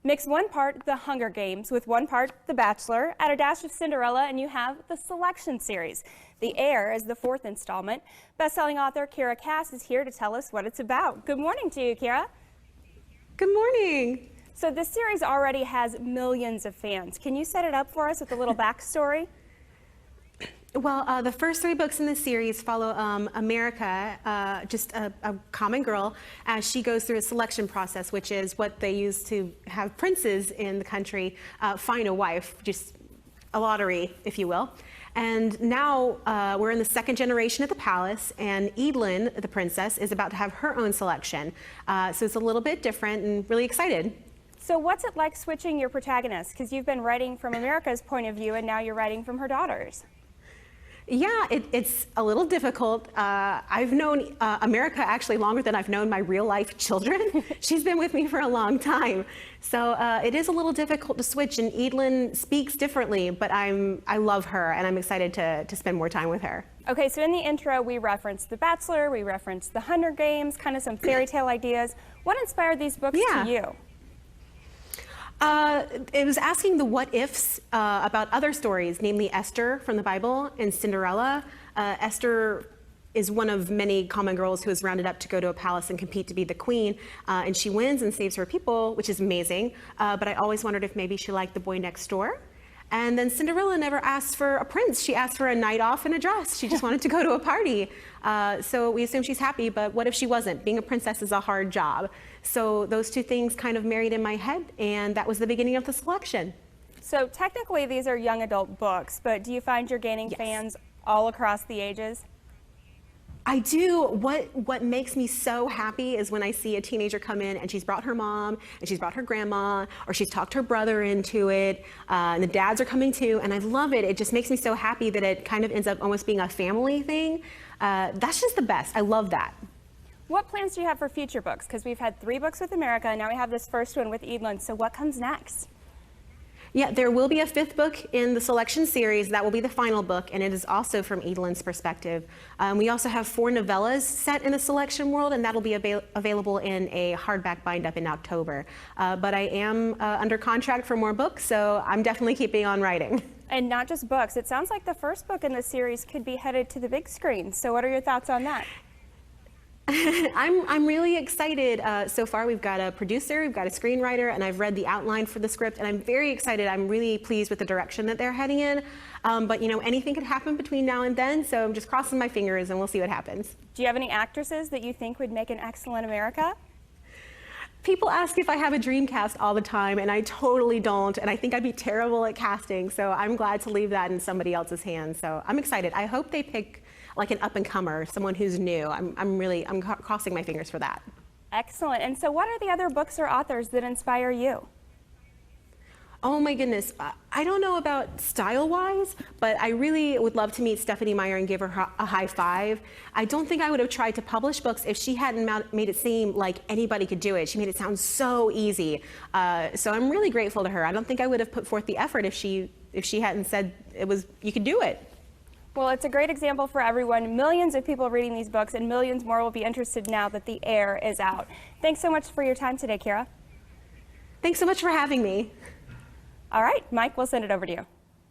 Mix 1 part The Hunger Games with 1 part The Bachelor, add a dash of Cinderella, and you have the Selection series. The Heir is the 4th installment. Best-selling author Kiera Cass is here to tell us what it's about. Good morning to you, Kiera. Good morning. So this series already has millions of fans. Can you set it up for us with a little backstory? Well, the first 3 books in the series follow America, just a common girl, as she goes through a selection process, which is what they use to have princes in the country find a wife, just a lottery, if you will. And now we're in the 2nd generation at the palace, and Evelyn, the princess, is about to have her own selection. So it's a little bit different and really excited. So what's it like switching your protagonists? Because you've been writing from America's point of view, and now you're writing from her daughter's. Yeah, it's a little difficult. I've known America actually longer than I've known my real life children. She's been with me for a long time. So it is a little difficult to switch, and Evelyn speaks differently, but I love her, and I'm excited to spend more time with her. Okay, so in the intro, we referenced The Bachelor, we referenced The Hunger Games, kind of some fairy tale ideas. What inspired these books to you? It was asking the what ifs about other stories, namely Esther from the Bible and Cinderella. Esther is one of many common girls who is rounded up to go to a palace and compete to be the queen, and she wins and saves her people, which is amazing. But I always wondered if maybe she liked the boy next door. And then Cinderella never asked for a prince. She asked for a night off and a dress. She just wanted to go to a party. So we assume she's happy, but what if she wasn't? Being a princess is a hard job. So those 2 things kind of married in my head, and that was the beginning of the selection. So technically these are young adult books, but do you find you're gaining fans all across the ages? I do. What makes me so happy is when I see a teenager come in and she's brought her mom and she's brought her grandma, or she's talked her brother into it, and the dads are coming too, and I love it. It just makes me so happy that it kind of ends up almost being a family thing. That's just the best. I love that. What plans do you have for future books? Because we've had 3 books with America, and now we have this first one with Evelyn, so what comes next? Yeah, there will be a 5th book in the Selection series. That will be the final book, and it is also from Evelyn's perspective. We also have 4 novellas set in the Selection world, and that'll be available in a hardback bind-up in October. But I am under contract for more books, so I'm definitely keeping on writing. And not just books. It sounds like the first book in the series could be headed to the big screen. So what are your thoughts on that? I'm really excited. So far we've got a producer, we've got a screenwriter, and I've read the outline for the script, and I'm very excited. I'm really pleased with the direction that they're heading in. But you know, anything could happen between now and then, so I'm just crossing my fingers and we'll see what happens. Do you have any actresses that you think would make an excellent America? People ask if I have a dream cast all the time, and I totally don't, and I think I'd be terrible at casting, so I'm glad to leave that in somebody else's hands. So I'm excited. I hope they pick like an up-and-comer, someone who's new. I'm crossing my fingers for that. Excellent. And so what are the other books or authors that inspire you? Oh my goodness, I don't know about style-wise, but I really would love to meet Stephanie Meyer and give her a high five. I don't think I would have tried to publish books if she hadn't made it seem like anybody could do it. She made it sound so easy. So I'm really grateful to her. I don't think I would have put forth the effort if she hadn't said you could do it. Well, it's a great example for everyone. Millions of people reading these books, and millions more will be interested now that The Heir is out. Thanks so much for your time today, Kiera. Thanks so much for having me. All right, Mike, we'll send it over to you.